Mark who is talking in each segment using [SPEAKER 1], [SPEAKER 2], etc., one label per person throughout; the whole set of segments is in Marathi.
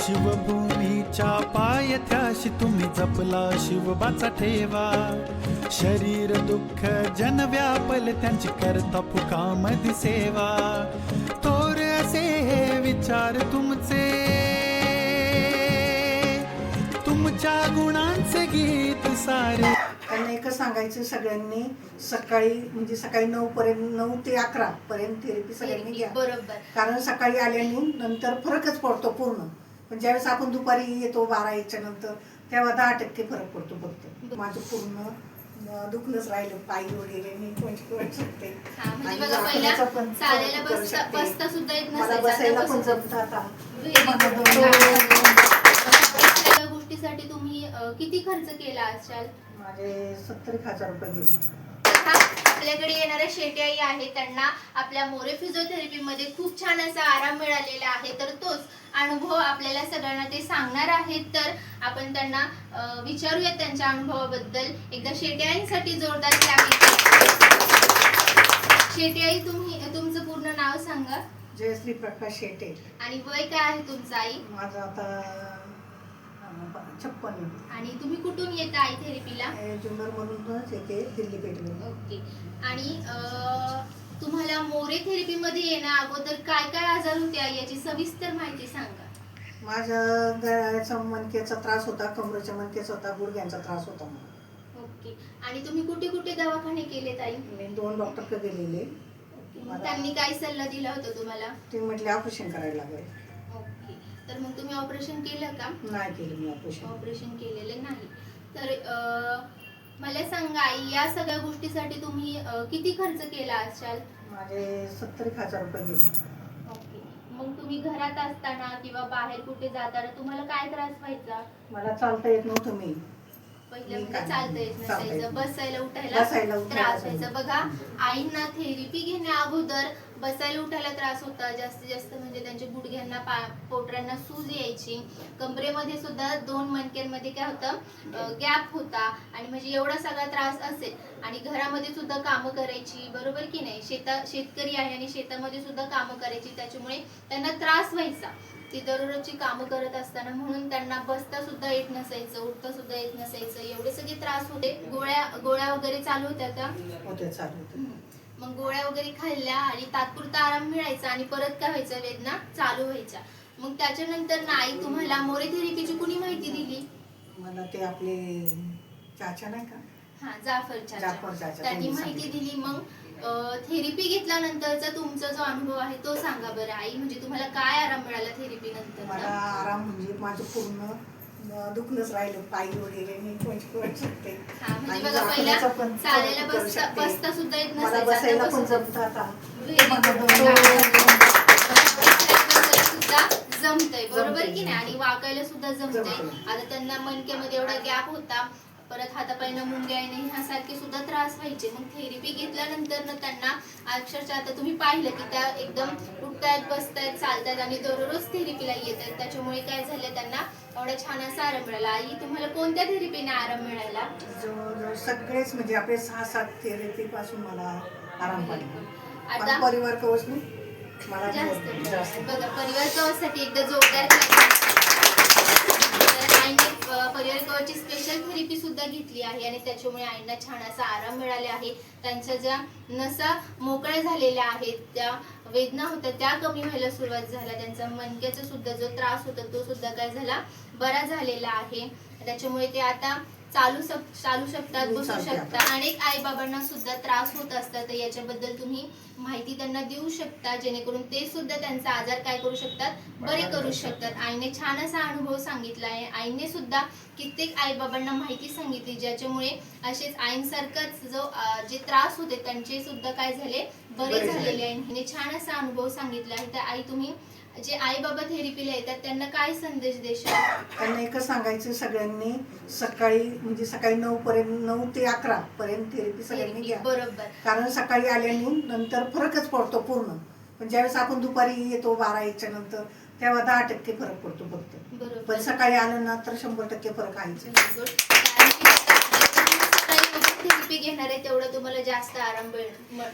[SPEAKER 1] शिवभूमीच्या पायथ्याशी तुम्ही जपला शिवबाचा ठेवा. शरीर दुःख जन व्यापल त्यांची करता फुकामधी सेवा. थोर असे हे विचार तुमचे, तुमच्या गुणांचे गीत सारे.
[SPEAKER 2] त्यांना एकच सांगायचं, सगळ्यांनी सकाळी म्हणजे सकाळी 9 ते 11 पर्यंत थेरपी सगळ्यांनी घ्या.
[SPEAKER 3] बरोबर.
[SPEAKER 2] कारण सकाळी आल्याने नंतर फरकच पडतो पूर्ण. पण ज्यावेळेस आपण दुपारी येतो 12-1च्या नंतर, तेव्हा 10% फरक पडतो फक्त. माझं पूर्ण दुखणंच राहिलं, पायी वगैरे मी करू शकते.
[SPEAKER 3] म्हणजे बघा पहिला चालायला बसता सुद्धा येत
[SPEAKER 2] मला बसायला पण जमतं आता.
[SPEAKER 3] सगळ्या गोष्टीसाठी तुम्ही किती खर्च केला असाल?
[SPEAKER 2] माझे 70,000 रुपये गेले.
[SPEAKER 3] आपल्याकडे येणाऱ्या शेट्टी आई आहे, त्यांना आपल्या मोरे फिजिओथेरपी मध्ये खूप छान असा आराम मिळालेला आहे. तर तोच अनुभव आपल्याला सगळ्यांना ते सांगणार आहेत. तर आपण त्यांना विचारूया त्यांच्या अनुभवाबद्दल. एकदा शेट्टी आईंसाठी जोरदार क्लॅपिंग. शेट्टी आई, तुमचं पूर्ण नाव सांगा.
[SPEAKER 2] जयश्री प्रकाश शेटे.
[SPEAKER 3] आणि वय काय आहे तुमचं आई?
[SPEAKER 2] माझं आता 56.
[SPEAKER 3] आणि तुम्ही कुठून येता आई थेरपीला?
[SPEAKER 2] जुन्नर मधूनच येते, दिल्ली पेठवरून.
[SPEAKER 3] ओके. आणि तुम्हाला मोरे थेरपी मध्ये येण्या अगोदर काय काय आजार होते याची सविस्तर माहिती सांगा.
[SPEAKER 2] माझ्या गळ्याचा मणक्याचा त्रास होता, कमरेच्या मणक्याचा होता, गुडघ्यांचा त्रास होता मला.
[SPEAKER 3] ओके. आणि तुम्ही कुठे कुठे दवाखाने केले ताई?
[SPEAKER 2] मी 2 डॉक्टरकडे गेलेले.
[SPEAKER 3] त्यांनी काय सल्ला दिला होता तुम्हाला?
[SPEAKER 2] ते म्हटले ऑपरेशन करायला लागेल.
[SPEAKER 3] ओके. तर मग तुम्ही ऑपरेशन केलं का?
[SPEAKER 2] नाही केलं मी ऑपरेशन.
[SPEAKER 3] ऑपरेशन केलेलं नाही. तर मला सांगा आई, या सगळ्या गोष्टीसाठी तुम्ही किती खर्च केला असाल?
[SPEAKER 2] माझे 70,000 रुपये गेले.
[SPEAKER 3] ओके. मग तुम्ही घरात असताना किंवा बाहेर कुठे जाताना तुम्हाला काय त्रास व्हायचा?
[SPEAKER 2] मला चालता येत नव्हतं. मी
[SPEAKER 3] पहिलं म्हणजे चालता येत नसायचं, बसायला उठायला त्रास व्हायचा. बघा, आईंना थेरपी घेण्या अगोदर बसायला उठायला त्रास होता. जास्तीत जास्त म्हणजे त्यांच्या गुडघ्यांना पोटऱ्यांना सूज यायची. कमरेमध्ये सुद्धा 2 मणक्यांमध्ये काय होतं, गॅप होता. आणि म्हणजे एवढा सगळा त्रास असेल. आणि घरामध्ये सुद्धा कामं करायची, बरोबर की नाही? शेतकरी आहे आणि शेतामध्ये सुद्धा कामं करायची, त्याच्यामुळे त्यांना त्रास व्हायचा. ती दररोजची कामं करत असताना, म्हणून त्यांना बसता सुद्धा येत नसायचं, उठता सुद्धा येत नसायचं. एवढे सगळे त्रास होते. गोळ्या वगैरे चालू होत्या का?
[SPEAKER 2] होते, चालू होते.
[SPEAKER 3] मग गोळ्या वगैरे खाल्ल्या आणि तात्पुरता आराम मिळायचा आणि परत काय व्हायचं, वेदना चालू व्हायच्या. मग त्याच्यानंतर ना आई तुम्हाला मोरे थेरपीची कुणी माहिती दिली?
[SPEAKER 2] मला ते आपले चाचा नाही का,
[SPEAKER 3] जाफर चाचा, त्यांनी माहिती दिली. मग थेरपी घेतल्यानंतरचा तुमचा जो अनुभव आहे तो सांगा बरं आई. म्हणजे तुम्हाला काय आराम मिळाला थेरपी नंतर?
[SPEAKER 2] मला आराम म्हणजे माझं पूर्ण दुखणंच राहिलं, पायी वगैरे मी करू शकते.
[SPEAKER 3] म्हणजे बघा पहिला चालायला बसता सुद्धा येत
[SPEAKER 2] मला बसायला पण जमतं आता.
[SPEAKER 3] सुद्धा जमतंय, बरोबर की नाही? आणि वाकायला सुद्धा जमतंय. आता त्यांना मणक्यामध्ये एवढा गॅप होता, परत हातापायला मुंग्या येणे ह्यासारखे सुद्धा त्रास व्हायचे. मग थेरपी घेतल्यानंतर ना त्यांना अक्षरशः आता तुम्ही पाहिलं की त्या एकदम उठतायत, बसतायत, चालतायत आणि दररोज थेरपीला येत आहेत. त्याच्यामुळे काय झालं, त्यांना एवढा छान असा आराम मिळाला. आई, तुम्हाला कोणत्या थेरपीने आराम मिळाला?
[SPEAKER 2] जवळजवळ सगळेच म्हणजे आपले 6-7 थेरपी पासून मला आराम पडला.
[SPEAKER 3] आता
[SPEAKER 2] परिवार कवच मला
[SPEAKER 3] जास्त बघा, परिवार कवचसाठी एकदा जोरदार आईने परिवार कवचची स्पेशल थेरपी सुद्धा घेतली आहे आणि त्याच्यामुळे आईंना छान असा आराम मिळाला आहे. त्यांच्या ज्या नसा मोकळ्या झालेल्या आहेत, त्या वेदना होत्या त्या कमी व्हायला सुरुवात झाला. त्यांचा मणक्याचा सुद्धा जो त्रास होता तो सुद्धा काय झाला, बरा झालेला आहे. त्याच्यामुळे ते आता चालू शकतात, बसू शकतात. अनेक आई बाबांना सुद्धा त्रास होत असतात, तर याच्याबद्दल तुम्ही माहिती त्यांना देऊ शकता, जेणेकरून ते सुद्धा त्यांचा आजार काय करू शकतात, बरे करू शकतात. आईने छान असा अनुभव सांगितला आहे. आईने सुद्धा कित्येक आई बाबांना माहिती सांगितली, ज्याच्यामुळे असेच आईंसारखाच जे त्रास होते त्यांचे सुद्धा काय झाले, बरे झालेले आहे. हिने छान असा अनुभव सांगितला आहे. तर आई, तुम्ही जे आई बाबा थेरपीला येतात त्यांना काय संदेश देशाल?
[SPEAKER 2] त्यांना एकच सांगायचं, सगळ्यांनी सकाळी म्हणजे सकाळी 9 ते 11 पर्यंत थेरपी सगळ्यांनी घ्या.
[SPEAKER 3] बरोबर.
[SPEAKER 2] कारण सकाळी आल्याने नंतर फरकच पडतो पूर्ण. पण ज्यावेळेस आपण दुपारी येतो 12-1च्या नंतर, तेव्हा 10% फरक पडतो फक्त. पण सकाळी आलं ना तर 100% फरक आहे.
[SPEAKER 3] थेरपी घेणार आहे तेवढा तुम्हाला जास्त आराम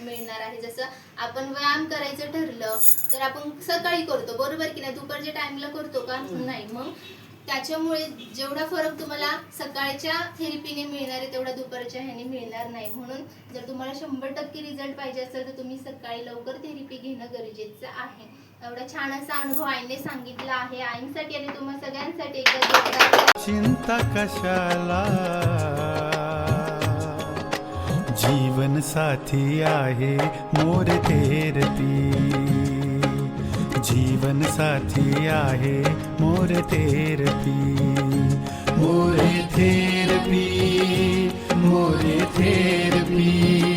[SPEAKER 3] मिळणार आहे. जसं आपण व्यायाम करायचं ठरलं तर आपण सकाळी करतो बरोबर की नाही, दुपारच्या टाइमला करतो का नाही. मग त्याच्यामुळे जेवढा फरक तुम्हाला सकाळच्या थेरपीने मिळणार आहे तेवढा दुपारच्या ह्याने मिळणार नाही. म्हणून जर तुम्हाला 100% रिझल्ट पाहिजे असेल तर तुम्ही सकाळी लवकर थेरपी घेणं गरजेचं आहे. एवढा छान असा अनुभव आईने सांगितला आहे. आईंसाठी आणि तुम्हा सगळ्यांसाठी एकदा जोरदार
[SPEAKER 1] चिंता कशाला, जीवन साथी आहे मोर थेरपी, जीवन साथी आहे मोर थेरपी, मोर थेरपी, मोर थेरपी.